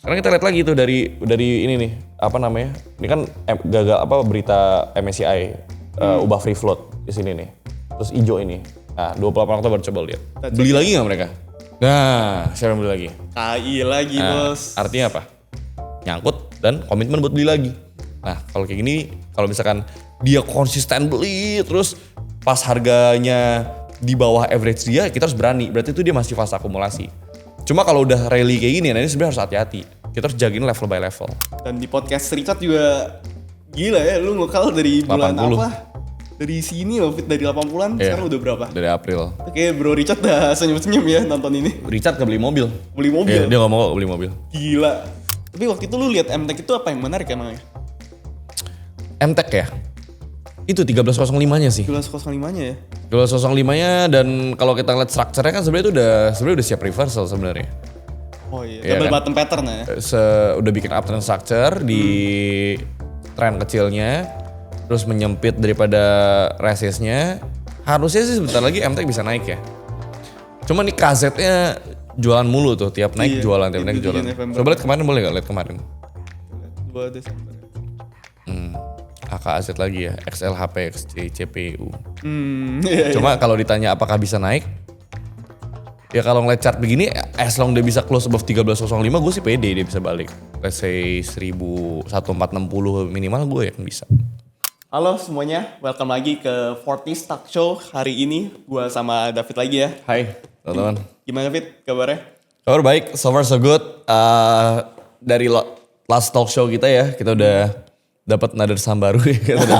Sekarang kita lihat lagi tuh dari ini nih, apa namanya? Ini kan gagal berita MSCI ubah free float di sini nih. Terus hijau ini. Nah, 28 Oktober coba lihat. Beli lagi nggak mereka? Nah, siapa yang beli lagi? KI lagi bos. Artinya apa? Nyangkut dan komitmen buat beli lagi. Nah, kalau kayak gini, kalau misalkan dia konsisten beli terus pas harganya di bawah average dia, kita harus berani. Berarti itu dia masih fase akumulasi. Cuma kalau udah rally kayak gini, nah ini sebenarnya harus hati-hati. Kita harus jagain level by level. Dan di podcast Richard juga gila ya, lu ngekal dari bulan 80. apa? Dari sini loh, Fit, dari 80-an, sekarang udah berapa? Dari April. Oke, Bro Richard udah senyum-senyum ya nonton ini. Richard beli mobil. Beli mobil? Iya, dia gak mau beli mobil. Gila. Tapi waktu itu lu lihat MTech itu apa yang menarik emangnya? MTech ya? Itu 1305-nya sih. 1305-nya ya? 1305-nya dan kalau kita lihat structure-nya kan sebenarnya itu udah siap reversal sebenarnya. Oh iya, Iya double kan? bottom pattern ya? Udah bikin uptrend structure di tren kecilnya, terus menyempit daripada resistnya. Harusnya sih sebentar lagi MTech bisa naik ya. Cuma nih KZ-nya jualan mulu tuh, tiap naik Iya, jualan, tiap di naik 7 jualan. November. Coba lihat kemarin, boleh gak lihat kemarin? 2 Desember. AKZ lagi ya, XLHP, XC, CPU. Iya. Cuma kalau ditanya apakah bisa naik, ya kalau ngeliat chart begini, as long dia bisa close above 1305, gue sih pede dia bisa balik. Let's say 1460 minimal gue yakin bisa. Halo semuanya, welcome lagi ke 40 Stock Show. Hari ini gue sama David lagi ya. Hai teman-teman. Gimana David kabarnya? Kabar baik, so far so good. Dari last talk show kita ya, kita udah dapat another saham baru ya, kita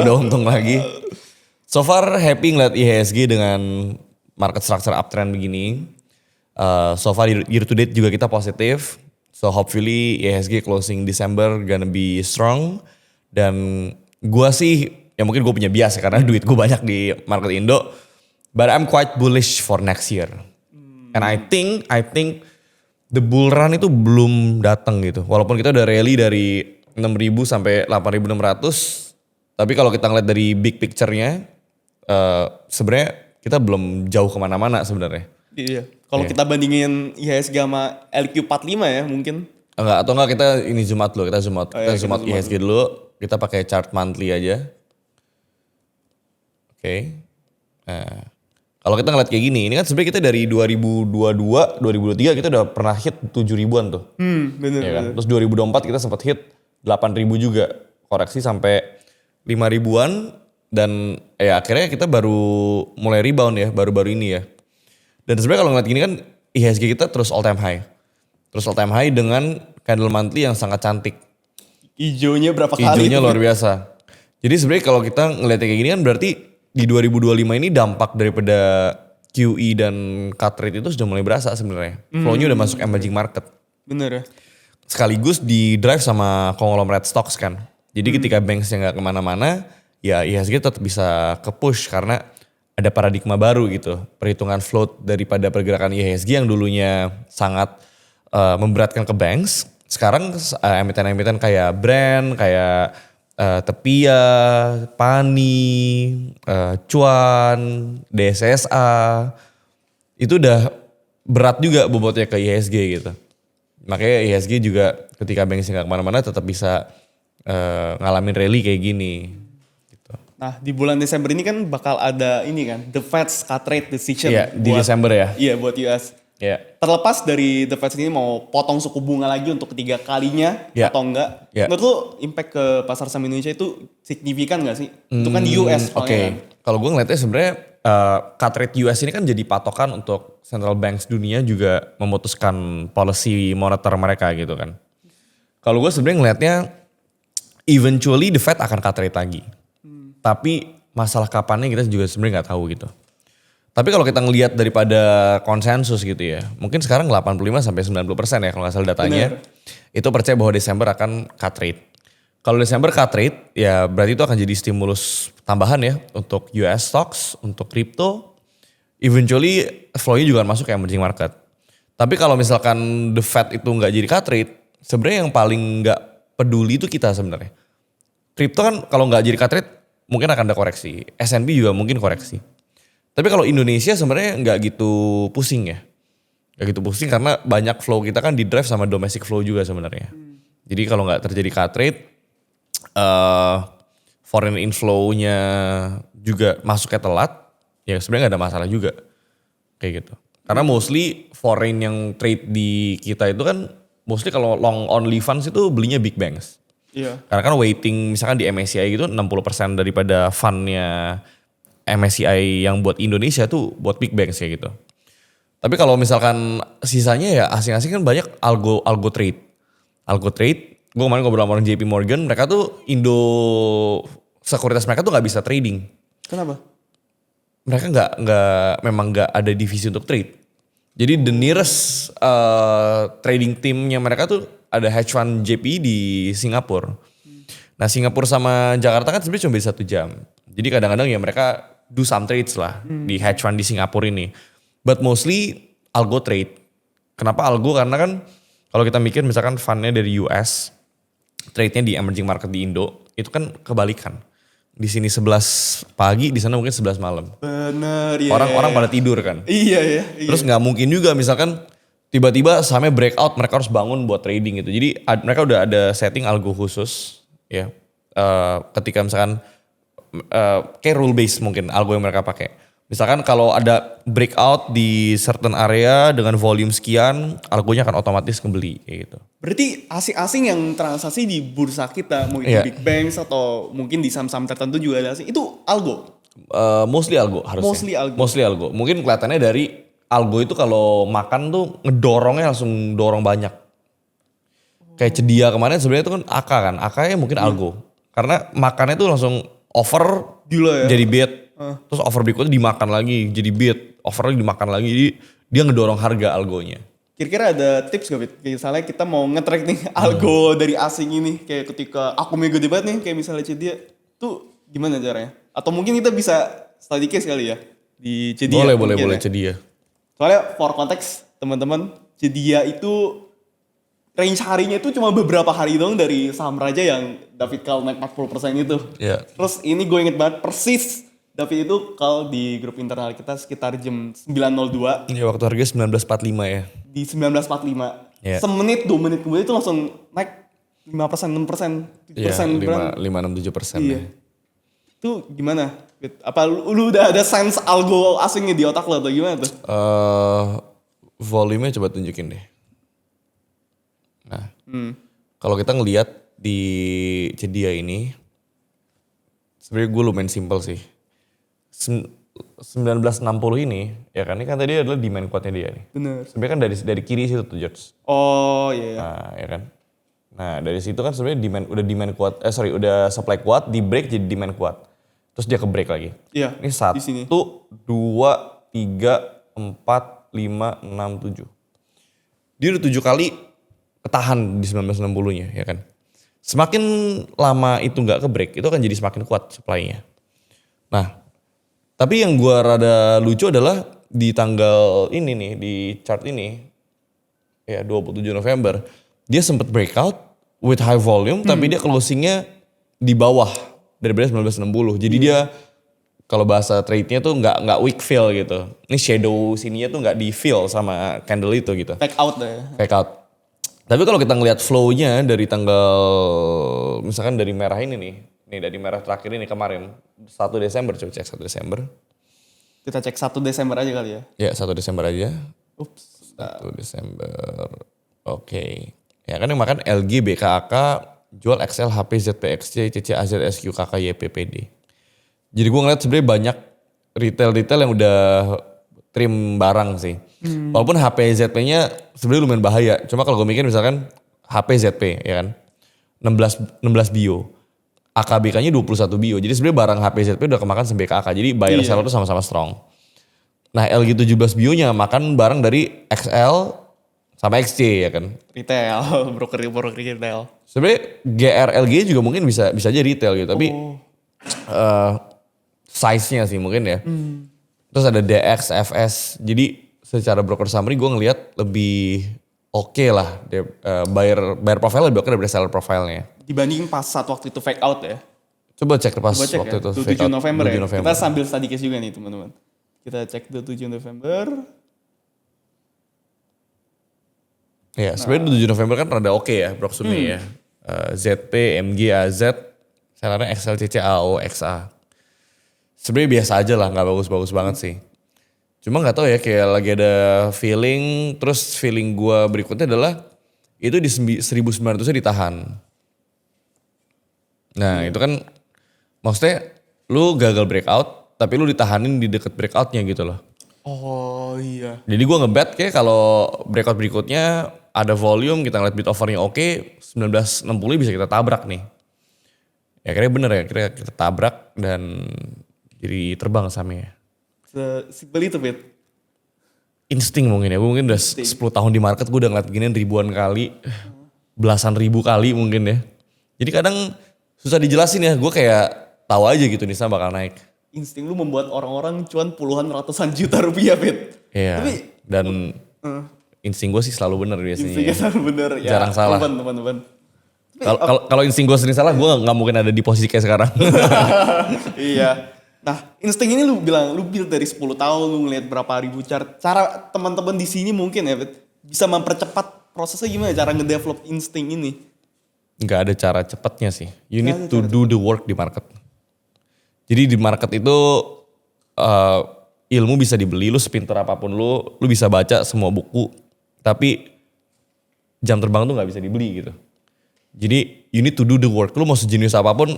udah untung lagi. So far happy ngeliat IHSG dengan market structure uptrend begini. So far year to date juga kita positif. So hopefully IHSG closing December gonna be strong. Dan gua sih, ya mungkin gue punya bias ya karena duit gue banyak di market Indo. But I'm quite bullish for next year. And I think the bull run itu belum datang gitu. Walaupun kita udah rally dari 6.000 sampai 8.600. Tapi kalau kita ngeliat dari big picture-nya, sebenarnya kita belum jauh kemana-mana sebenarnya. Iya. Kalau kita bandingin IHSG sama LQ45 ya mungkin. Atau enggak kita ini zoom out dulu, kita zoom out. Oh, iya, Kita zoom out IHSG dulu, kita pakai chart monthly aja. Oke. Nah, kalau kita ngeliat kayak gini, ini kan sebenarnya kita dari 2022, 2023 kita udah pernah hit 7.000-an tuh. Bener. Ya kan? Terus 2024 kita sempat hit 8.000 juga, koreksi sampai 5.000-an dan ya akhirnya kita baru mulai rebound ya, baru-baru ini ya. Dan sebenarnya kalau ngeliat gini kan IHSG kita terus all time high. Terus all time high dengan candle monthly yang sangat cantik. Ijonya berapa kali? Hijaunya luar biasa. Jadi sebenarnya kalau kita ngeliat kayak gini kan berarti di 2025 ini dampak daripada QE dan cut rate itu sudah mulai berasa sebenarnya. Flow-nya udah masuk emerging market. Bener ya. Sekaligus di drive sama conglomerate stocks kan. Jadi ketika banksnya nggak kemana-mana, ya IHSG tetap bisa ke-push karena ada paradigma baru gitu. Perhitungan float daripada pergerakan IHSG yang dulunya sangat memberatkan ke banks. Sekarang emiten-emiten kayak Brand, kayak Tepia, Pani, Cuan, DSSA, itu udah berat juga bobotnya ke IHSG gitu. Makanya IHSG juga ketika banksnya nggak kemana-mana tetap bisa ngalamin rally kayak gini. Gitu. Nah di bulan Desember ini kan bakal ada ini kan, The Fed's cut rate decision. Iya, di Desember ya. Iya buat US. Iya. Terlepas dari The Fed ini mau potong suku bunga lagi untuk ketiga kalinya Ya. atau enggak. Ya. Menurut lu impact ke pasar saham Indonesia itu signifikan gak sih? Itu kan di US Oke, soalnya kan. kalau gue ngeliatnya sebenarnya cut rate US ini kan jadi patokan untuk central banks dunia juga memutuskan policy moneter mereka gitu kan. Kalau gue sebenarnya ngelihatnya eventually the Fed akan cut rate lagi. Tapi masalah kapannya kita juga sebenarnya nggak tahu gitu. Tapi kalau kita ngelihat daripada konsensus gitu ya, mungkin sekarang 85-90% ya kalau nggak salah datanya, itu percaya bahwa Desember akan cut rate. Kalau Desember cut rate, ya berarti itu akan jadi stimulus tambahan ya untuk US stocks, untuk crypto. Eventually flow-nya juga akan masuk ke emerging market. Tapi kalau misalkan the Fed itu nggak jadi cut rate, sebenarnya yang paling nggak peduli itu kita sebenarnya. Crypto kan kalau nggak jadi cut rate, mungkin akan ada koreksi. S&P juga mungkin koreksi. Tapi kalau Indonesia sebenarnya nggak gitu pusing ya. Gak gitu pusing karena banyak flow kita kan di drive sama domestic flow juga sebenarnya. Jadi kalau nggak terjadi cut rate, foreign inflow-nya juga masuknya telat, ya sebenarnya nggak ada masalah juga kayak gitu. Karena mostly foreign yang trade di kita itu kan mostly kalau long only funds itu belinya big banks. Iya. Karena kan weighting misalkan di MSCI gitu 60% daripada fundnya MSCI yang buat Indonesia tuh buat big banks kayak gitu. Tapi kalau misalkan sisanya ya asing-asing kan banyak algo trade. Algo trade, gue kemarin ngobrol sama orang JP Morgan, mereka tuh sekuritas mereka tuh nggak bisa trading. Kenapa? Mereka memang nggak ada divisi untuk trade. Jadi the nearest trading teamnya mereka tuh ada hedge fund JP di Singapura. Nah Singapura sama Jakarta kan sebenarnya cuma beda 1 jam. Jadi kadang-kadang ya mereka do some trades lah di hedge fund di Singapura ini. But mostly algo trade. Kenapa algo? Karena kan kalau kita mikir misalkan fundnya dari US, trade-nya di emerging market di Indo, itu kan kebalikan. Di sini 11 pagi, di sana mungkin 11 malam. Bener ya. Orang-orang pada tidur kan. Iya ya. Terus nggak mungkin juga misalkan tiba-tiba sahamnya breakout, mereka harus bangun buat trading gitu. Jadi mereka udah ada setting algo khusus ya. Ketika misalkan kayak rule based mungkin algo yang mereka pakai. Misalkan kalau ada breakout di certain area dengan volume sekian, algonya akan otomatis kembali kayak gitu. Berarti asing-asing yang transaksi di bursa kita, mungkin Iya. di big banks atau mungkin di saham-saham tertentu juga ada asing. Itu algo. Mostly algo harusnya. Mostly algo. Mungkin kelihatannya dari algo itu kalau makan tuh ngedorongnya langsung dorong banyak. Kayak Cedia kemarin sebenarnya itu kan AK kan. AK-nya mungkin algo. Karena makannya tuh langsung over Gila ya. jadi bid. Terus over berikutnya dimakan lagi jadi bid. Over lagi dimakan lagi. Jadi dia ngedorong harga algonya. Kira-kira ada tips gak, Fit? Kayak misalnya kita mau nge-track nih algo dari asing ini. Kayak ketika akumnya gede banget nih, kayak misalnya Cedia. Tuh gimana caranya? Atau mungkin kita bisa study case kali ya? Di Cedia. Boleh Cedia. Soalnya for konteks teman-teman, Cedia itu range harinya itu cuma beberapa hari doang dari saham raja yang David call naik 40% itu. Iya. Terus ini gue inget banget persis David itu call di grup internal kita sekitar jam 9.02 Iya waktu harga 1945 ya. di 19.45. Iya. Semenit 2 menit kemudian itu langsung naik 5%, 6%, 7%. Iya, berapa? 5-6-7%. Iya. Itu gimana? Apa lu udah ada sense algo asingnya di otak lo atau gimana tuh? Volume-nya coba tunjukin deh. Nah, kalau kita ngelihat di Cedia ini, sebenarnya gue lumayan simple sih. 1960 ini, ya kan ini kan tadi adalah demand quote-nya dia nih. Bener. Sebenarnya kan dari kiri situ tuh George. Oh iya. Nah, ya kan. Nah, dari situ kan sebenarnya udah supply kuat, di break jadi demand kuat. Terus dia ke break lagi. Iya. Ini di sini. 1, 2, 3, 4, 5, 6, 7. Dia udah 7 kali ketahan di 1960-nya ya kan. Semakin lama itu nggak ke break, itu akan jadi semakin kuat supply-nya. Nah, tapi yang gua rada lucu adalah di tanggal ini nih, di chart ini, ya 27 November, dia sempat breakout with high volume, tapi dia closingnya di bawah daripada 1960. Jadi dia kalau bahasa trade-nya tuh nggak weak fill gitu. Ini shadow sininya tuh nggak di fill sama candle itu gitu. Take out deh. Take out. Tapi kalau kita ngelihat flow-nya dari tanggal, misalkan dari merah ini nih dari merah terakhir ini kemarin, 1 Desember, coba cek 1 Desember. Kita cek 1 Desember aja kali ya. Ya 1 Desember aja. Ups. 1 Desember, oke. Ya kan yang makan LG, BKAK, jual XL, HP, ZPXC, CCAZ, SQ, KK, YPPD. Jadi gue ngeliat sebenarnya banyak retail yang udah trim barang sih. Walaupun HP ZP-nya sebenarnya lumayan bahaya. Cuma kalau gue mikir misalkan HP ZP ya kan, 16 bio. AKBK-nya 21 bio. Jadi sebenarnya barang HP ZP udah kemakan sama BKAK. Jadi buyer seller tuh sama-sama strong. Nah LG 17 bio-nya makan barang dari XL sama XC ya kan. Retail, broker retail. Sebenarnya GRLG juga mungkin bisa aja retail gitu. Tapi size-nya sih mungkin ya. Terus ada DX, FS. Jadi secara broker summary gue ngelihat lebih oke lah. Buyer profile lebih oke daripada seller profile-nya. Dibanding pas saat waktu itu fake out ya. Coba cek pas Coba cek waktu ya. itu 27 November 7 ya. November. Kita sambil study case juga nih teman-teman. Kita cek 27 November. Ya, sebenarnya 7 November kan rada oke ya Broksumnya ya. ZP, MG, AZ, sellernya XLCC, AO, XA. Sebenarnya biasa aja lah, nggak bagus-bagus banget sih. Cuma nggak tahu ya, kayak lagi ada feeling, terus feeling gue berikutnya adalah itu di 1900-nya ditahan. Nah itu kan maksudnya lu gagal breakout, tapi lu ditahanin di deket breakoutnya gitu loh. Oh iya. Jadi gue ngebet kayak kalau breakout berikutnya ada volume, kita ngeliat bid offernya oke, 1960 bisa kita tabrak nih. Ya akhirnya bener ya, akhirnya kita tabrak dan jadi terbang sahamnya. Simpel itu, Fit. Insting mungkin ya, gue mungkin udah 10 tahun di market, gue udah ngeliat ginian ribuan kali, belasan ribu kali mungkin ya. Jadi kadang susah dijelasin ya, gue kayak tahu aja gitu nih sama bakal naik. Insting lu membuat orang-orang cuan puluhan ratusan juta rupiah, Fit. Iya, Tapi, dan insting gue sih selalu bener biasanya. instingnya selalu bener. Ya, Jarang salah. Teman-teman. Kalau insting gue sering salah, gue gak mungkin ada di posisi kayak sekarang. Iya. Nah, insting ini lu bilang, lu build dari 10 tahun, lu ngeliat berapa ribu chart. Cara teman-teman di sini mungkin ya, Fit, bisa mempercepat prosesnya gimana cara ngedevelop insting ini? Gak ada cara cepatnya sih. You need to do the work di market. Jadi di market itu ilmu bisa dibeli, lu sepintar apapun lu bisa baca semua buku. Tapi jam terbang tuh gak bisa dibeli gitu. Jadi you need to do the work. Lu mau sejenius apapun,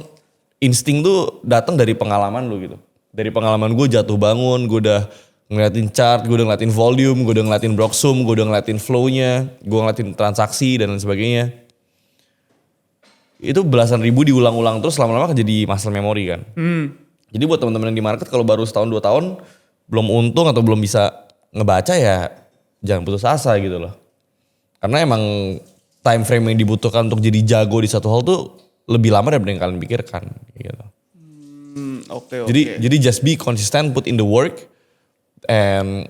insting tuh datang dari pengalaman lu gitu. Dari pengalaman gue jatuh bangun, gue udah ngeliatin chart, gue udah ngeliatin volume, gue udah ngeliatin Broksum, gue udah ngeliatin flow-nya, gue ngeliatin transaksi dan lain sebagainya. Itu belasan ribu diulang-ulang terus lama-lama jadi muscle memory kan. Jadi buat teman-teman yang di market kalau baru setahun 2 tahun belum untung atau belum bisa ngebaca ya jangan putus asa gitu loh. Karena emang time frame yang dibutuhkan untuk jadi jago di satu hal tuh lebih lama daripada yang kalian pikirkan gitu. Oke. Jadi just be consistent, put in the work and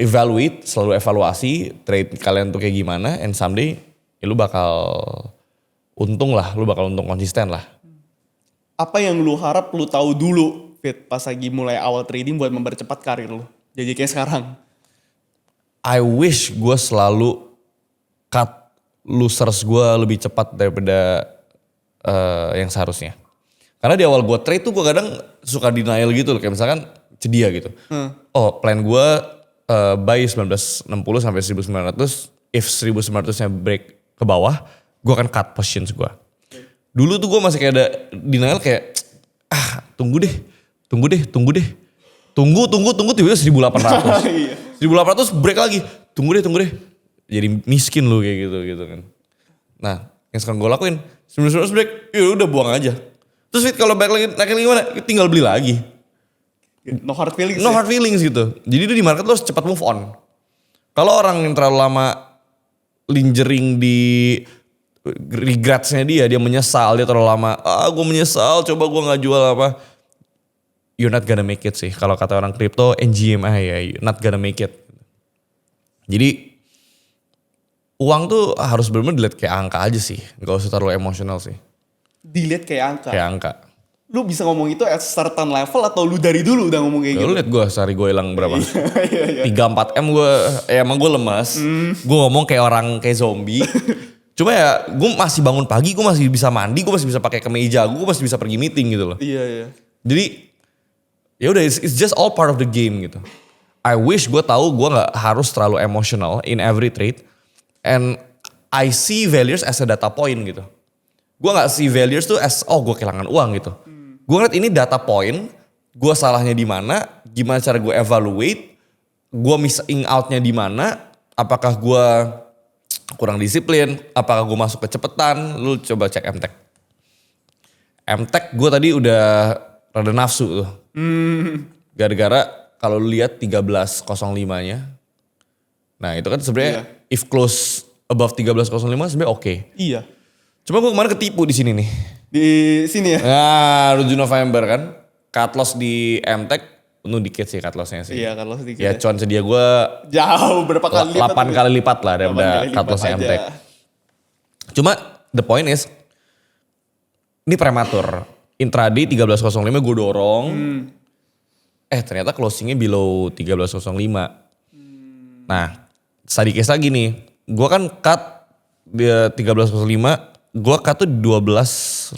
evaluate, selalu evaluasi trade kalian tuh kayak gimana and someday ya lu bakal untung lah, lu bakal untung konsisten lah. Apa yang lu harap lu tahu dulu, Fit, pas lagi mulai awal trading buat mempercepat karir lu? Jadi kayak sekarang. I wish gue selalu cut losers gue lebih cepat daripada yang seharusnya. Karena di awal gue trade tuh gue kadang suka denial gitu loh. Kayak misalkan cedia gitu. Oh plan gue buy 1960 sampai 1900. If 1900-nya break ke bawah, gue akan cut positions gue. Dulu tuh gue masih kayak ada denial kayak tunggu deh. Tunggu tiba-tiba 1800. 1800 break lagi. Tunggu deh. Jadi miskin lu kayak gitu kan. Nah, yang sekarang gue lakuin 1900 break, ya udah buang aja. Terus Fit kalau naik lagi gimana? Tinggal beli lagi. No hard feelings. No hard feelings gitu. Jadi itu di market lo harus cepat move on. Kalau orang yang terlalu lama lingering di regretsnya dia menyesal, dia terlalu lama, gue menyesal, coba gue gak jual apa. You're not gonna make it sih. Kalau kata orang kripto, NGMI ya, you're not gonna make it. Jadi uang tuh harus benar-benar dilihat kayak angka aja sih. Gak usah terlalu emosional sih. Dilihat kayak angka. Kayak angka. Lu bisa ngomong itu at certain level atau lu dari dulu udah ngomong kayak gitu? Lu liat gue sehari gue hilang berapa? Iya. 3-4 M gue, emang gue lemas. Gue ngomong kayak orang kayak zombie. Cuma ya gue masih bangun pagi, gue masih bisa mandi, gue masih bisa pakai kemeja, gue masih bisa pergi meeting gitu loh. Iya. Jadi ya udah it's just all part of the game gitu. I wish gue tahu gue nggak harus terlalu emotional in every trade, and I see values as a data point gitu. Gue nggak see values tuh as gue kehilangan uang gitu. Gue ngeliat ini data point, gue salahnya di mana, gimana cara gue evaluate, gue missing outnya di mana, apakah gue kurang disiplin, apakah gue masuk kecepatan, lu coba cek MTech. MTech gue tadi udah rada nafsu tuh. Gara-gara kalau lu lihat 13.05-nya. Nah itu kan sebenarnya if close above 13.05 sebenarnya oke. Iya. Cuma gue kemarin ketipu di sini nih. Di sini ya? Nah 7 November kan. Cut loss di MTech. Penuh dikit sih cut lossnya sih. Iya cut loss dikit. Ya cuan sedia gue jauh berapa kali lipat? 8 kali lipat lah daripada cut lossnya MTech. Cuma the point is. Ini prematur. Intraday 13.05 gue dorong. Ternyata closingnya below 13.05. Nah study case lagi nih. gue kan cut dia 13.05, gue cut tuh 12.80.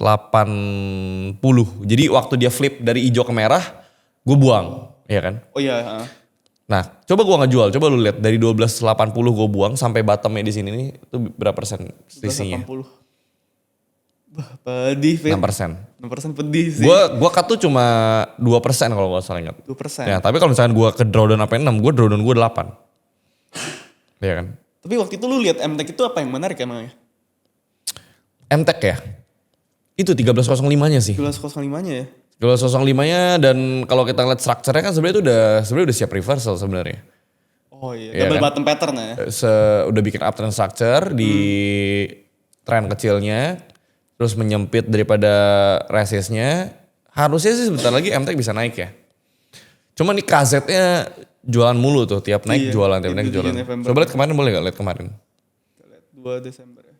Jadi waktu dia flip dari hijau ke merah, gue buang, ya kan? Oh iya. Nah, coba gue nggak jual, coba lu lihat dari 12.80 gue buang sampai bottomnya di sini nih, itu berapa persen selisihnya? 80. Bah, pedih, Fit. 6%. 6% pedih sih. Gua cut tuh cuma 2% kalau gak salah ingat. 2%. Ya, tapi kalau misalkan gua ke drawdown apa 6, gua drawdown gua 8. Iya kan? Tapi waktu itu lu lihat MTech itu apa yang menarik emangnya? MTech ya? Itu 13.05-nya sih. 12.05-nya ya? 12.05-nya dan kalau kita lihat structure-nya kan sebenarnya itu udah siap reversal sebenarnya. Oh iya, Iya double kan? bottom pattern ya? Udah bikin uptrend structure di trend kecilnya, terus menyempit daripada resistnya. Harusnya sih sebentar lagi MTech bisa naik ya. Cuma nih KZ-nya jualan mulu tuh, tiap naik Iya, jualan, tiap itu naik di jualan. November. Coba lihat kemarin, boleh gak lihat kemarin? Kita lihat 2 Desember ya.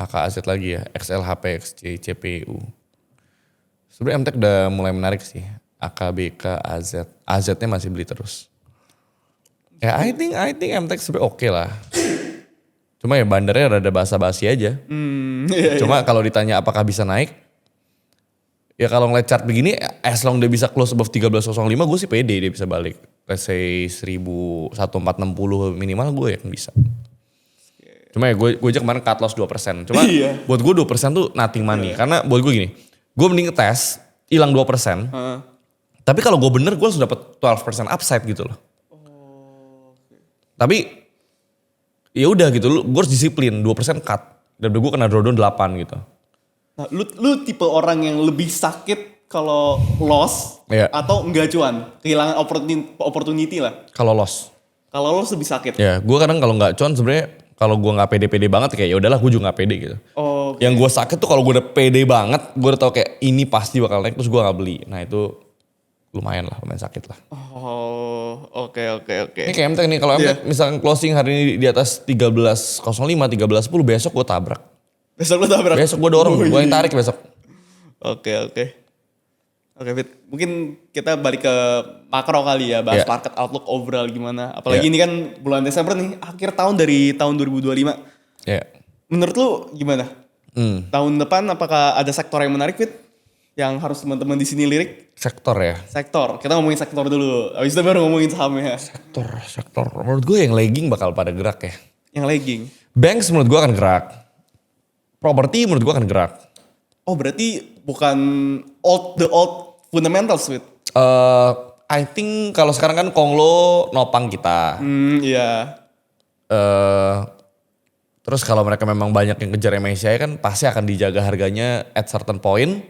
AKAZ lagi ya, XLHP, XC, CPU. Sebenarnya MTech udah mulai menarik sih. AKBK, AZ. AZ-nya masih beli terus. Ya I think MTech sebenarnya oke lah. Cuma ya bandarnya rada basa-basi aja. Iya, Cuma kalau ditanya apakah bisa naik, ya kalau ngeliat chart begini, as long dia bisa close above 13.05, gue sih pede dia bisa balik. Let's say 1460 minimal gue yang bisa. Cuma ya gue aja kemarin cut loss 2%. Cuma Iya. buat gue 2% tuh nothing money. Karena buat gue gini, gue mending tes, hilang 2%. Heeh. Tapi kalau gue bener, gue harus dapat 12% upside gitu loh. Tapi ya udah gitu, gue harus disiplin, 2% cut. Dan gue kena drawdown 8 gitu. Nah, lu tipe orang yang lebih sakit kalau loss Iya. atau enggak cuan, kehilangan opportunity lah. Kalau loss. Kalau loss lebih sakit. Ya, gue kadang kalau nggak cuan sebenarnya kalau gue nggak pede-pede banget kayak ya udahlah gue juga nggak pede gitu. Oh, Yang gue sakit tuh kalau gue udah pede banget, gue udah tau kayak ini pasti bakal naik terus gue nggak beli. Nah itu lumayan sakit lah. oh, oke. Ini kayak MTech nih, kalau MTech misalkan closing hari ini di atas 13.05, 13.10 besok gue tabrak. Besok lu tabrak. Besok gue dorong, gue yang tarik besok. Oke, Fit. Mungkin kita balik ke makro kali ya, bahas Iya. market outlook overall gimana. Apalagi Iya. ini kan bulan Desember nih, akhir tahun dari tahun 2025. Ya. Menurut lu gimana? Tahun depan apakah ada sektor yang menarik, Fit? Yang harus teman-teman di sini lirik? Sektor ya. Sektor. Kita ngomongin sektor dulu. Habis itu baru ngomongin sahamnya. Sektor. Menurut gue yang lagging bakal pada gerak ya. Yang lagging. Banks menurut gue akan gerak. Properti menurut gue akan gerak. Oh, berarti bukan the old fundamentals, Fit? I think kalau sekarang kan Konglo nopang kita. Iya. Terus kalau mereka memang banyak yang kejar MSCI kan pasti akan dijaga harganya at certain point.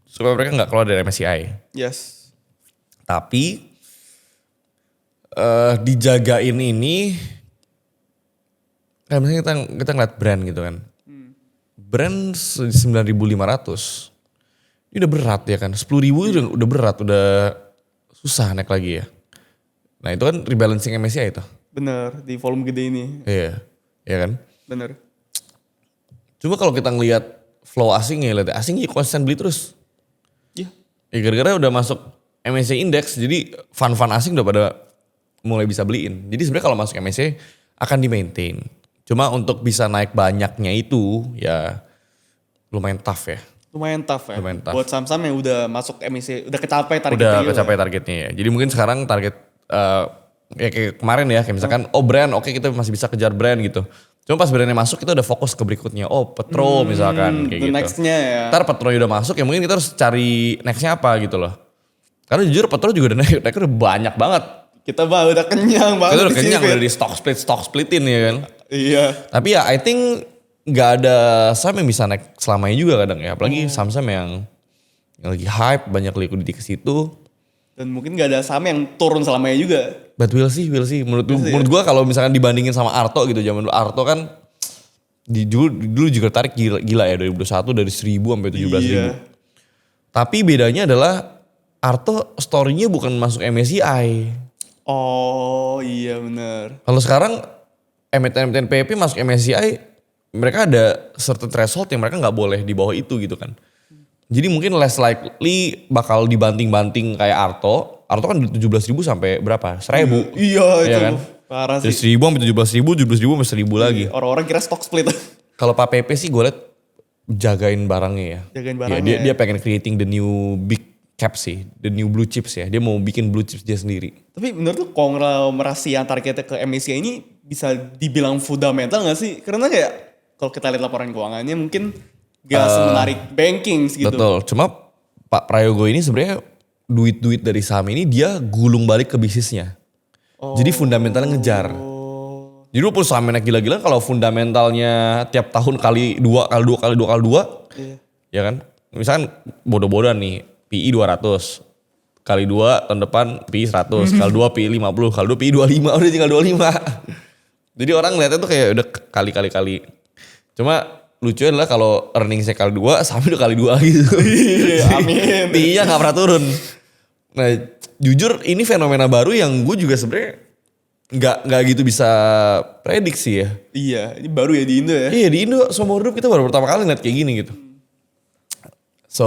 Supaya mereka nggak keluar dari MSCI. Yes. Tapi dijagain ini, kayak misalnya kita ngeliat brand gitu kan. Brand 9.500, ini udah berat ya kan. 10.000 udah berat, udah susah naik lagi ya. Nah itu kan rebalancing MSCI itu. Bener, di volume gede ini. Iya, iya kan. Bener. Cuma kalau kita ngelihat flow asingnya, lihat asingnya konsisten beli terus. Iya. Ya gara-gara udah masuk MSCI Index, jadi fund-fund asing udah pada mulai bisa beliin. Jadi sebenarnya kalau masuk MSCI akan di-maintain. Cuma untuk bisa naik banyaknya itu ya lumayan tough ya. Lumayan tough ya. Lumayan tough. Buat saham-saham yang udah masuk MSCI, udah kecapai targetnya. Udah gitu kecapai ya. targetnya ya. Jadi mungkin sekarang target ya kayak kemarin ya, kayak misalkan brand, oke kita masih bisa kejar brand gitu. Cuma pas brandnya masuk kita udah fokus ke berikutnya. Oh Petro misalkan kayak The gitu. next-nya ya. Ntar Petro udah masuk ya mungkin kita harus cari nextnya apa gitu loh. Karena jujur Petro juga udah naik udah banyak banget. Kita udah kenyang banget. Kita udah di sini, kenyang Fit. udah di stock splitin ya kan. Iya. Tapi ya I think nggak ada saham yang bisa naik selamanya juga kadang ya. Apalagi saham-saham yang lagi hype, banyak liquidity ke situ. Dan mungkin gak ada saham yang turun selamanya juga. But we'll see. Menurut gua kalau misalkan dibandingin sama Arto gitu, zaman dulu Arto kan dulu juga tarik gila ya 2021 dari 1.000 sampai 17.000. Iya. Tapi bedanya adalah Arto story-nya bukan masuk MSCI. Oh iya bener. Kalau sekarang emiten PEP masuk MSCI, mereka ada certain threshold yang mereka nggak boleh di bawah itu gitu kan. Jadi mungkin less likely bakal dibanting-banting kayak Arto. Arto kan 17.000 sampai berapa? 1.000. Iya itu. Iya kan? Parah Dari sih. 1.000 sampai 17.000 sampai 1.000 lagi. Orang-orang kira stock split. Kalau Pak Pepe sih gue liat jagain barangnya ya. Jagain Ya, barangnya dia pengen creating the new big cap sih, the new blue chips ya. Dia mau bikin blue chips dia sendiri. Tapi menurut lu konglomerasi antar kita ke MSCI ini bisa dibilang fundamental gak sih? Karena kayak kalau kita lihat laporan keuangannya mungkin gak semenarik banking gitu. Betul. Cuma Pak Prayogo ini sebenarnya duit-duit dari saham ini dia gulung balik ke bisnisnya. Jadi fundamentalnya ngejar. Jadi lu pun sahamnya naik gila-gila kalau fundamentalnya tiap tahun kali 2 kali 2 Iya. ya kan. Misalkan bodoh-bodohan nih PI 200 kali 2 tahun depan PI 100 kali 2 PI 50 kali 2 PI 25 udah tinggal 25. Jadi orang ngeliatnya tuh kayak udah kali. Cuma lucu adalah kalau earningsnya kali 2 sahamnya udah kali 2 gitu. Iya, amin. PI-nya gak pernah turun. Nah jujur ini fenomena baru yang gue juga sebenarnya nggak gitu bisa prediksi ya. Iya, ini baru ya di Indo ya. Iya di Indo seumur hidup kita baru pertama kali ngeliat kayak gini gitu. So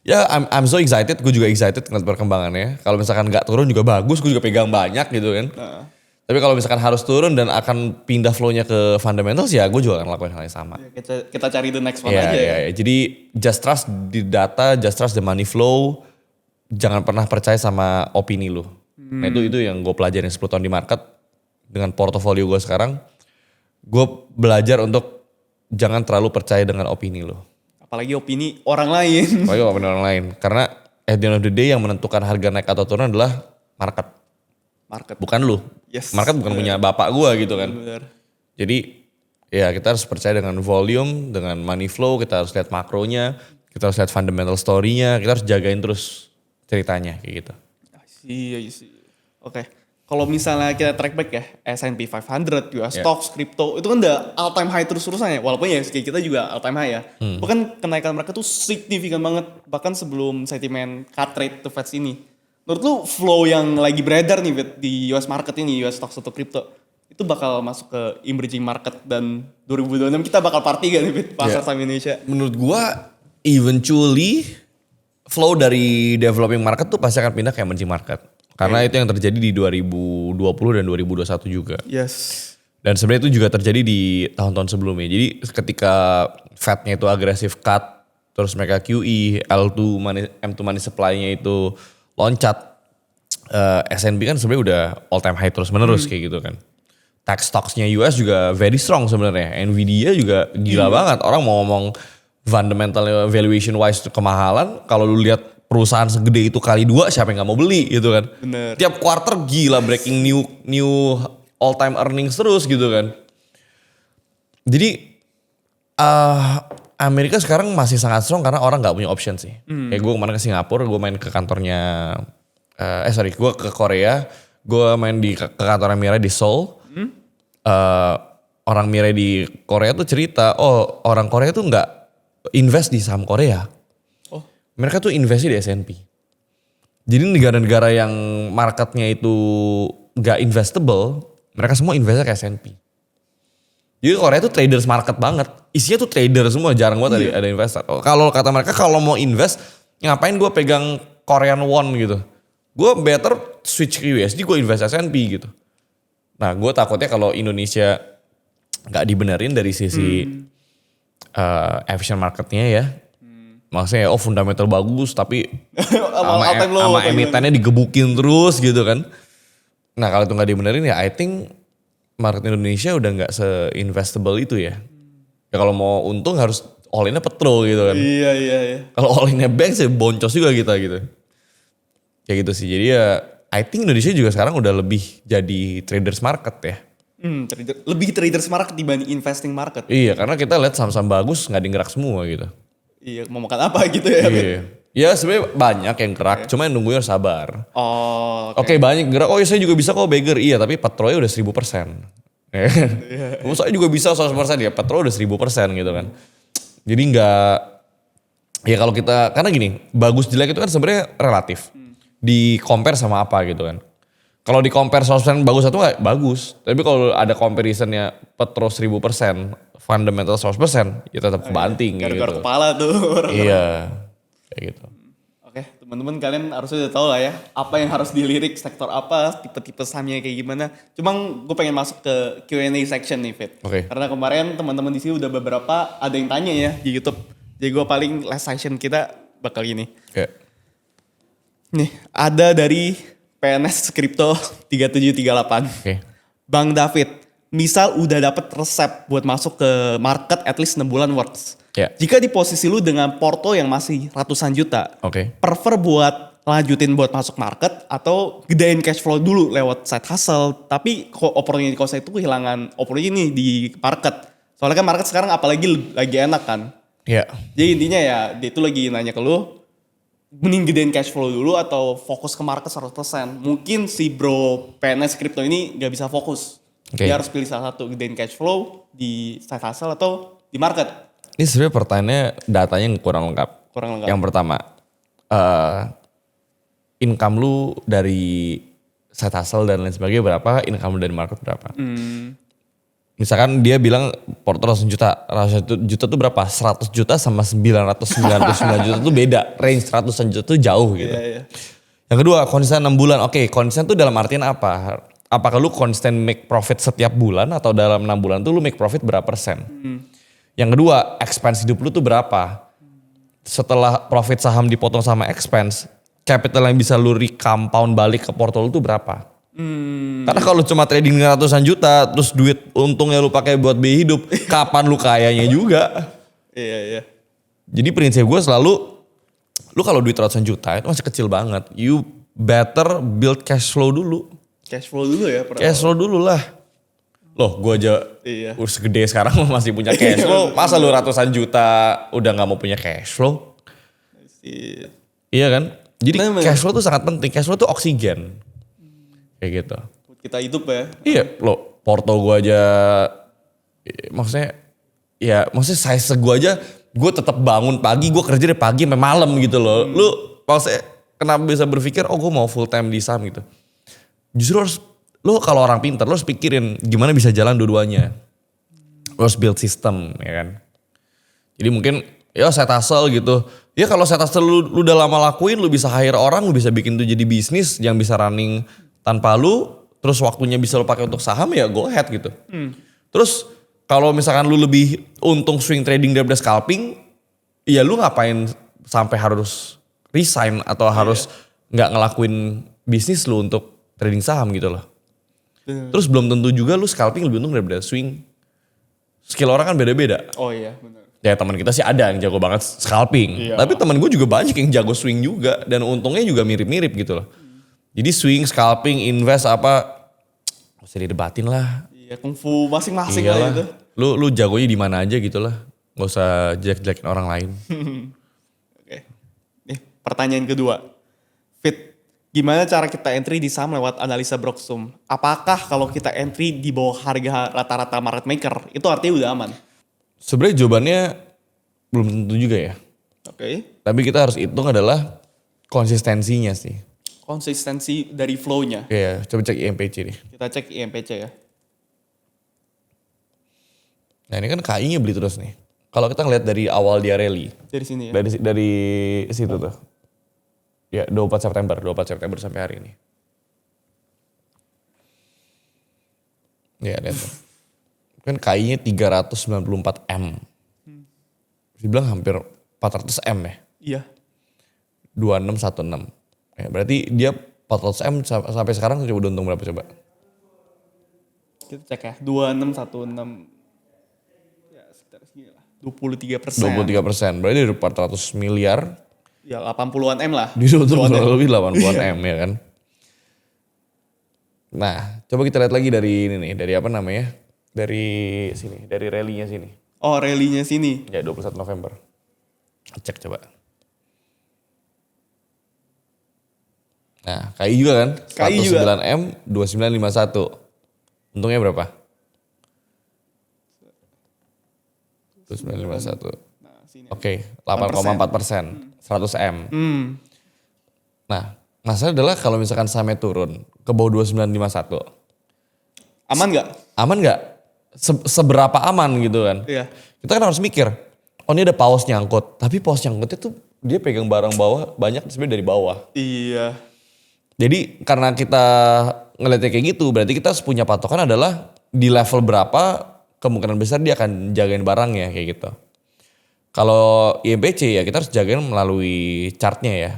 ya I'm so excited, gue juga excited ngeliat perkembangannya. Kalau misalkan nggak turun juga bagus, gue juga pegang banyak gitu kan. Nah, Tapi kalau misalkan harus turun dan akan pindah flow-nya ke fundamentals ya gue juga akan lakuin hal yang sama. kita cari the next one Iya, aja ya. iya. Jadi just trust the data, just trust the money flow. Jangan pernah percaya sama opini lu. Nah itu yang gue pelajarin 10 tahun di market. Dengan portofolio gue sekarang. Gue belajar untuk jangan terlalu percaya dengan opini lu. Apalagi opini orang lain. Apalagi opini orang lain. Karena at the end of the day yang menentukan harga naik atau turun adalah market. Market. Bukan lu. Yes. Market bukan punya bapak gue gitu kan. Benar. Jadi ya kita harus percaya dengan volume, dengan money flow, kita harus lihat makronya, kita harus lihat fundamental story-nya, kita harus jagain terus ceritanya kayak gitu. I see. Oke. Kalau misalnya kita track back ya, S&P 500, US Ya. stocks, crypto, itu kan udah all time high terus-terusan ya. Walaupun ya kayak kita juga all time high ya. Bahkan kenaikan mereka tuh signifikan banget. Bahkan sebelum sentimen cut rate to Fed ini. Menurut lu flow yang lagi beredar nih Fit, di US market ini, US stocks atau crypto, itu bakal masuk ke emerging market dan 2026 kita bakal party gak nih Fit, pasar Ya. saham Indonesia? Menurut gua eventually flow dari developing market tuh pasti akan pindah ke emerging market. Karena itu yang terjadi di 2020 dan 2021 juga. Yes. Dan sebenarnya itu juga terjadi di tahun-tahun sebelumnya. Jadi ketika Fed-nya itu agresif cut, terus mereka QE, M2 money supply-nya itu loncat, S&P kan sebenarnya udah all time high terus menerus kayak gitu kan. Tech stocks-nya US juga very strong sebenarnya. Nvidia juga gila banget. Orang mau ngomong fundamental valuation wise kemahalan, kalau lu lihat perusahaan segede itu kali 2 siapa yang gak mau beli gitu kan. Bener. Tiap quarter gila breaking new all time earnings terus gitu kan. Jadi Amerika sekarang masih sangat strong karena orang gak punya option sih. Kayak gue kemarin ke Singapura, gue main ke kantornya, gue ke Korea, gue main ke kantornya Mirai di Seoul. Orang Mirai di Korea tuh cerita, oh orang Korea tuh gak invest di saham Korea. Oh. Mereka tuh investnya di S&P. Jadi negara-negara yang marketnya itu gak investable, mereka semua investnya ke S&P. Jadi Korea tuh traders market banget. Isinya tuh trader semua, jarang banget ada investor. Kalau kata mereka kalau mau invest, ngapain gue pegang Korean won gitu. Gue better switch ke USD, gue invest S&P gitu. Nah gue takutnya kalau Indonesia gak dibenerin dari sisi efficient marketnya ya. Maksudnya fundamental bagus tapi all time low, sama emitennya digebukin terus gitu kan. Nah kalau itu gak dibenerin ya I think market Indonesia udah gak se-investable itu ya. Ya kalau mau untung harus all in-nya petro gitu kan. Iya. Kalau all in-nya bank sih boncos juga kita gitu. Kayak gitu sih. Jadi ya I think Indonesia juga sekarang udah lebih jadi traders market ya. Lebih traders market dibanding investing market. Iya karena kita lihat saham-saham bagus gak ada yang gerak semua gitu. Iya, mau makan apa gitu ya. Iya. Ya sebenarnya banyak yang gerak, cuma yang nungguin harus sabar. Oh, Oke banyak gerak, oh ya saya juga bisa kok beggar. Iya tapi petrolnya udah 1000%. Saya juga bisa 100% ya, petrol udah 1000% gitu kan. Jadi nggak, ya kalau kita, karena gini, bagus jelek itu kan sebenarnya relatif. Di compare sama apa gitu kan. Kalau di compare 100% bagus atau enggak, bagus. Tapi kalau ada comparisonnya petrol 1000%, fundamental 100%, ya tetap kebanting Gara-gara gitu. kepala tuh. Iya, kayak gitu. Oke, Teman-teman kalian harusnya udah tahu lah ya, apa yang harus dilirik, sektor apa, tipe-tipe sahamnya kayak gimana. Cuma gue pengen masuk ke Q&A section nih, Fit. Oke. Karena kemarin teman-teman di sini udah beberapa ada yang tanya ya di YouTube. Jadi gue paling last section kita bakal gini. Oke. Nih, ada dari PNS Crypto 3738. Oke. Bang David, misal udah dapet resep buat masuk ke market at least 6 bulan works. Ya. Jika di posisi lu dengan porto yang masih ratusan juta, Oke. prefer buat lanjutin buat masuk market atau gedein cash flow dulu lewat side hustle. Tapi kok opportunity cost itu kehilangan opportunity di market. Soalnya kan market sekarang apalagi lagi enak kan. Ya. Jadi intinya ya dia itu lagi nanya ke lu, mending gedein cash flow dulu atau fokus ke market 100%. Mungkin si bro PNS crypto ini gak bisa fokus. Oke. Dia harus pilih salah satu, gedein cash flow di side hustle atau di market. Ini sebenarnya pertanyaannya datanya kurang lengkap. Kurang lengkap. Yang pertama, income lu dari side hustle dan lain sebagainya berapa, income lu dari market berapa. Misalkan dia bilang porto 100 juta, 100 juta tuh berapa? 100 juta sama 999 juta tuh beda. Range 100 juta tuh jauh gitu. Iya. Yang kedua, konsisten 6 bulan. Oke, konsisten tuh dalam artian apa? Apakah lu konsisten make profit setiap bulan atau dalam 6 bulan tuh lu make profit berapa persen? Yang kedua, expense hidup lu tuh berapa? Setelah profit saham dipotong sama expense, capital yang bisa lu recompound balik ke portfolio lu tuh berapa? Karena kalau cuma trading dengan ratusan juta, terus duit untungnya lu pakai buat biaya hidup, kapan lu kayanya juga? Iya. Jadi prinsip gue selalu, lu kalau duit ratusan juta itu masih kecil banget. You better build cash flow dulu. Cash flow dulu ya. Cash flow dulu lah. Loh gue aja Iya. udah segede sekarang masih punya cash flow. Masa lu ratusan juta udah gak mau punya cash flow? Iya kan? Jadi Bener. cash flow tuh sangat penting. Cash flow tuh oksigen. Kayak gitu. Kita hidup ya. Iya, lo porto gue aja, maksudnya size gue aja, gue tetap bangun pagi, gue kerja dari pagi sampai malam gitu loh. Lu maksudnya kenapa bisa berpikir, oh gue mau full time di saham gitu. Justru harus, lo kalau orang pintar, lo harus pikirin gimana bisa jalan dua-duanya. Lo harus build system, ya kan. Jadi mungkin, ya side hustle gitu. Ya kalau side hustle lu udah lama lakuin, lu bisa hire orang, lu bisa bikin itu jadi bisnis yang bisa running tanpa lu, terus waktunya bisa lu pakai untuk saham, ya go ahead gitu. Terus kalau misalkan lu lebih untung swing trading daripada scalping, ya lu ngapain sampai harus resign atau harus nggak ngelakuin bisnis lu untuk trading saham gitu loh. Terus belum tentu juga lu scalping lebih untung daripada swing. Skill orang kan beda-beda. Oh iya benar. Ya teman kita sih ada yang jago banget scalping. Iya. Tapi teman gue juga banyak yang jago swing juga. Dan untungnya juga mirip-mirip gitu loh. Jadi swing, scalping, invest apa, gak usah didebatin lah. Iya, kungfu masing-masing lah Iyalah. itu. Lu jagonya di mana aja gitu lah. Gak usah jelek-jelekin orang lain. Oke. Nih, pertanyaan kedua. Fit, gimana cara kita entry di saham lewat analisa Broksum? Apakah kalau kita entry di bawah harga rata-rata market maker, itu artinya udah aman? Sebenarnya jawabannya belum tentu juga ya. Oke. Tapi kita harus hitung adalah konsistensinya sih. Konsistensi dari flow-nya. Iya, coba cek IMPC nih. Kita cek IMPC ya. Nah ini kan KI-nya beli terus nih. Kalau kita ngeliat dari awal dia rally, Dari sini ya. dari situ tuh. Ya 24 September sampai hari ini. Ya lihat tuh. Kan KI-nya 394 M. Dibilang hampir 400 M ya. Iya. 2616. Ya, berarti dia 400 M sampai sekarang coba untung berapa coba? Kita cek ya. 2616. Ya sekitar segini lah. 23%. 23%. Berarti dari 400 miliar. Ya 80-an M lah. Dia untung lebih 80-an M ya kan. Nah coba kita lihat lagi dari ini nih. Dari apa namanya? Dari sini. Dari rally-nya sini. Oh rally-nya sini. Ya 21 November. Cek coba. Nah, KI juga kan? KI juga. 109M 2951. Untungnya berapa? 2951. Nah sini. Oke, 8,4%. 100M. Nah, masalah adalah kalau misalkan sahamnya turun ke bawah 2951. Aman nggak? Aman nggak? Seberapa aman gitu kan? Iya. Kita kan harus mikir, oh ini ada paus nyangkut. Tapi paus nyangkutnya tuh dia pegang barang bawah banyak sebenarnya dari bawah. Iya. Jadi karena kita ngeliatnya kayak gitu, berarti kita harus punya patokan adalah di level berapa kemungkinan besar dia akan jagain barangnya kayak gitu. Kalau IMPC ya kita harus jagain melalui chartnya ya.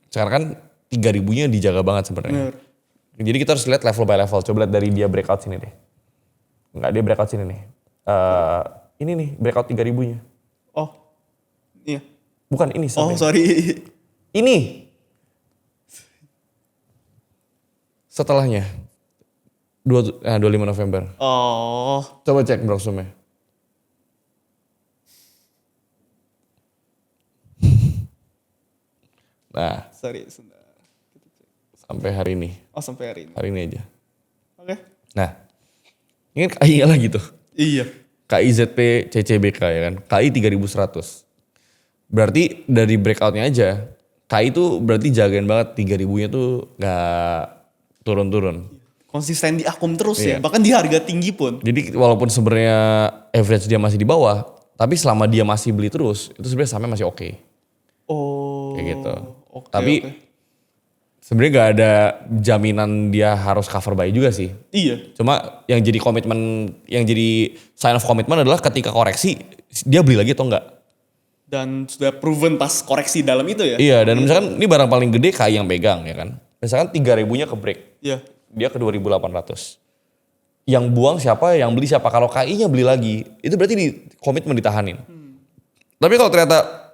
Sekarang kan 3000-nya dijaga banget sebenarnya. Bener. Jadi kita harus lihat level by level. Coba lihat dari dia breakout sini deh. Enggak, dia breakout sini nih. Ini nih breakout 3000-nya. Oh, iya. Bukan ini Oh, sampai. sorry. Ini. Setelahnya. 25 November. Oh, Coba cek Broxum-nya. Nah, sorry, sebentar. sampai hari ini. Oh, sampai hari ini. Hari ini aja. Oke. Nah, ini kan KI lagi tuh. Iya. KIZP CCBK ya kan. KI 3100. Berarti dari breakoutnya aja, KI itu berarti jagain banget 3000-nya tuh gak turun-turun. Konsisten di akum terus Iya. ya, bahkan di harga tinggi pun. Jadi walaupun sebenarnya average dia masih di bawah, tapi selama dia masih beli terus, itu sebenarnya sahamnya masih oke. Oh. Kayak gitu. Oke, Tapi oke. sebenarnya gak ada jaminan dia harus cover buy juga sih. Iya. Cuma yang jadi komitmen, yang jadi sign of komitmen adalah ketika koreksi, dia beli lagi atau enggak. Dan sudah proven pas koreksi dalam itu ya. Iya, dan misalkan ini barang paling gede KI yang pegang ya kan. Misalkan 3000-nya ke break, Iya. dia ke 2800. Yang buang siapa, yang beli siapa. Kalau KI-nya beli lagi, itu berarti di komitmen ditahanin. Tapi kalau ternyata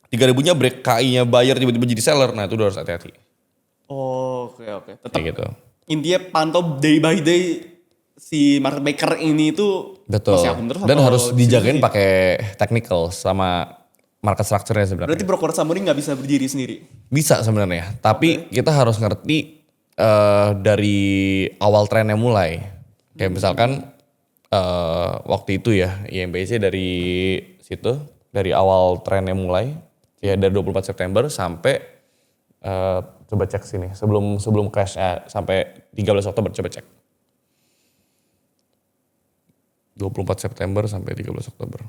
3000-nya break, KI-nya buyer tiba-tiba jadi seller, nah itu udah harus hati-hati. Oh, oke, oke. Tetap Kayak gitu. intinya pantau day by day si market maker ini itu Betul. masih akum terus Dan atau harus dijagain distribusi? pakai technical sama market structure-nya sebenarnya. Berarti broker summary nggak bisa berdiri sendiri. Bisa sebenarnya, tapi kita harus ngerti dari awal trennya mulai. Kayak misalkan waktu itu ya IMPC dari situ, dari awal trennya mulai, ya dari 24 September sampai coba cek sini sebelum crash sampai 13 Oktober coba cek. 24 September sampai 13 Oktober.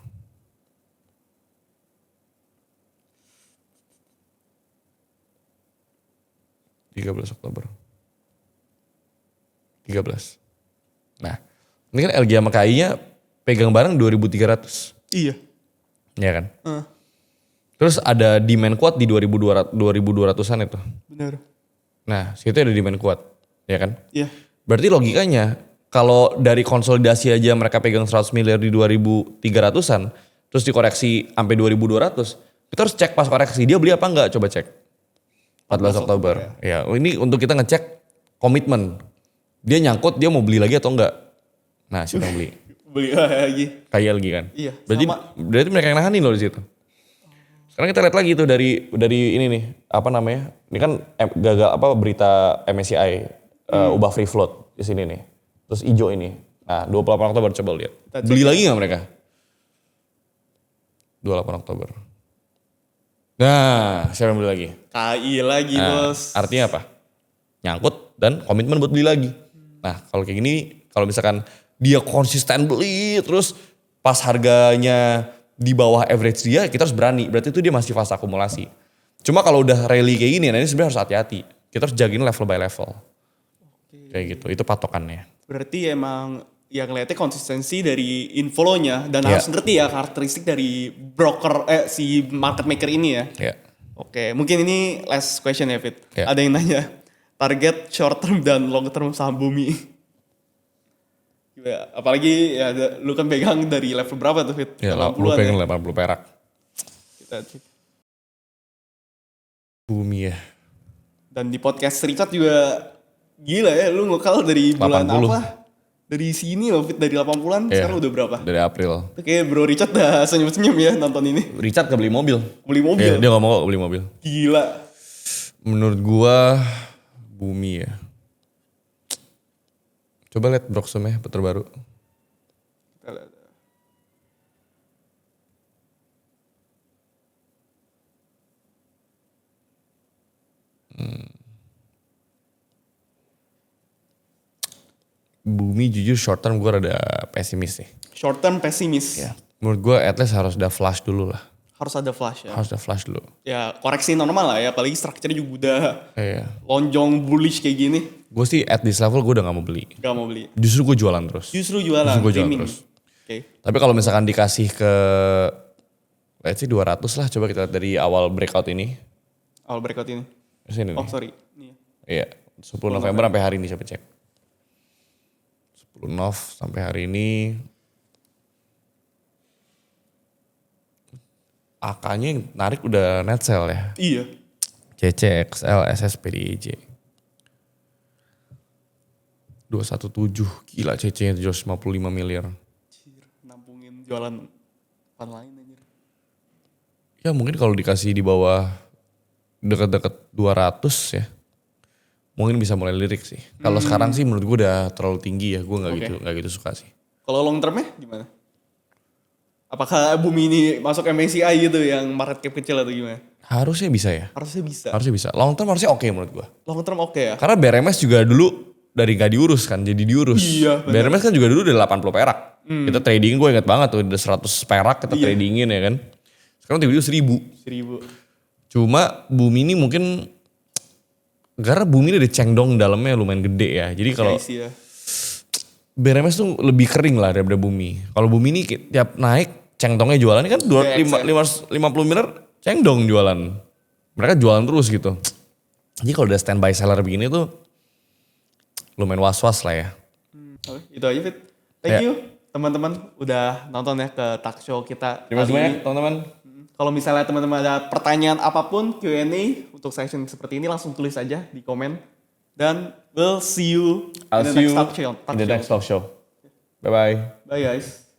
Oktober. 13. Nah, ini kan LG sama KI-nya pegang bareng 2.300. Iya. Ya kan? Terus ada demand kuat di 2.200-an itu. Benar. Nah, situ ada demand kuat. Ya kan? Iya. Berarti logikanya, kalau dari konsolidasi aja mereka pegang 100 miliar di 2.300-an, terus dikoreksi sampai 2.200, kita harus cek pas koreksi, dia beli apa enggak, coba cek. 14 Oktober. Ya, ini untuk kita ngecek komitmen. Dia nyangkut, dia mau beli lagi atau enggak. Nah, siapa yang beli? Beli lagi. Kayak lagi kan? Iya, Berarti mereka yang nahanin loh di situ. Sekarang kita lihat lagi tuh dari ini nih, apa namanya? Ini kan gagal apa berita MSCI ubah free float di sini nih. Terus hijau ini. Nah, 28 Oktober coba lihat. Beli lagi nggak mereka? 28 Oktober. Nah, siapa yang beli lagi? KI lagi, Nah, Bos. artinya apa? Nyangkut dan komitmen buat beli lagi. Nah, kalau kayak gini, kalau misalkan dia konsisten beli, terus pas harganya di bawah average dia, kita harus berani. Berarti itu dia masih fase akumulasi. Cuma kalau udah rally kayak gini, nah ini sebenarnya harus hati-hati. Kita harus jagain level by level. Kayak gitu, itu patokannya. Berarti emang ya ngeliatnya konsistensi dari inflow-nya dan Iya. harus ngerti ya karakteristik dari broker si market maker ini ya. Ya. Oke, mungkin ini last question ya Fit. Iya. Ada yang nanya target short term dan long term saham Bumi. Gila, apalagi ya lu kan pegang dari level berapa tuh Fit? Ya, lu 80-an pengen ya. 80 perak. Kita cek. Bumi ya. Dan di podcast Richard juga gila ya lu ngekal dari bulan 80. apa? Dari sini loh Fit, dari 80-an Iya. sekarang udah berapa? Dari April. Oke, Bro Richard udah senyum-senyum ya nonton ini. Richard gak beli mobil. Beli mobil. Iya, dia gak mau beli mobil. Gila. Menurut gua Bumi ya. Coba lihat Broxum-nya terbaru. Kita lihat. Bumi jujur short term gue rada pesimis sih. Short term pesimis. Menurut gue at least harus udah flash dulu lah. Harus ada flash ya. Harus ada flash dulu. Ya koreksi normal lah ya, apalagi structure-nya juga udah Iya. lonjong bullish kayak gini. Gue sih at this level gue udah gak mau beli. Gak mau beli. Justru gue jualan terus. Justru jualan, Justru gue jualan gaming. terus. Oke. Tapi kalau misalkan dikasih ke let's say 200 lah, coba kita lihat dari awal breakout ini. Awal breakout ini. Sini Oh nih. sorry. Nih. Iya, 10 November sampai hari ini coba cek. 10 Nov sampai hari ini. AK-nya yang narik udah net sell ya. Iya. CC, XL, SS, PDIJ. 217, gila CC-nya 755 miliar. Anjir, nampungin jualan fund lain anjir. Ya mungkin kalau dikasih di bawah deket-deket 200 ya. Mungkin bisa mulai lirik sih. Kalau sekarang sih menurut gue udah terlalu tinggi ya. Gue nggak gitu suka sih. Kalau long termnya gimana? Apakah Bumi ini masuk MSCI gitu yang market cap kecil atau gimana? Harusnya bisa ya. Harusnya bisa. Harusnya bisa. Long term harusnya oke menurut gue. Long term oke ya? Karena BRMS juga dulu dari gak diurus kan jadi diurus. Iya, benar. BRMS kan juga dulu udah 80 perak. Kita trading gue inget banget tuh udah 100 perak kita Iya. tradingin ya kan. Sekarang tiba-tiba 1000. 1000. Cuma Bumi ini mungkin karena Bumi ini ada cengdong dalamnya lumayan gede ya. Jadi kalau Isi ya. BRMS tuh lebih kering lah daripada Bumi. Kalau Bumi ini tiap naik cengdongnya jualan kan Iya, 50 miliar cengdong jualan. Mereka jualan terus gitu. Jadi kalau udah standby seller begini tuh lumayan was-was lah ya. Oke, itu aja Fit. Thank Ya. you teman-teman udah nonton ya ke talk show kita. Terima kasih kali banyak ini. teman-teman. Kalau misalnya teman-teman ada pertanyaan apapun Q&A untuk session seperti ini langsung tulis aja di komen. Dan we'll see you I'll in the see next you talk show. in the next talk show. Bye-bye. Bye guys.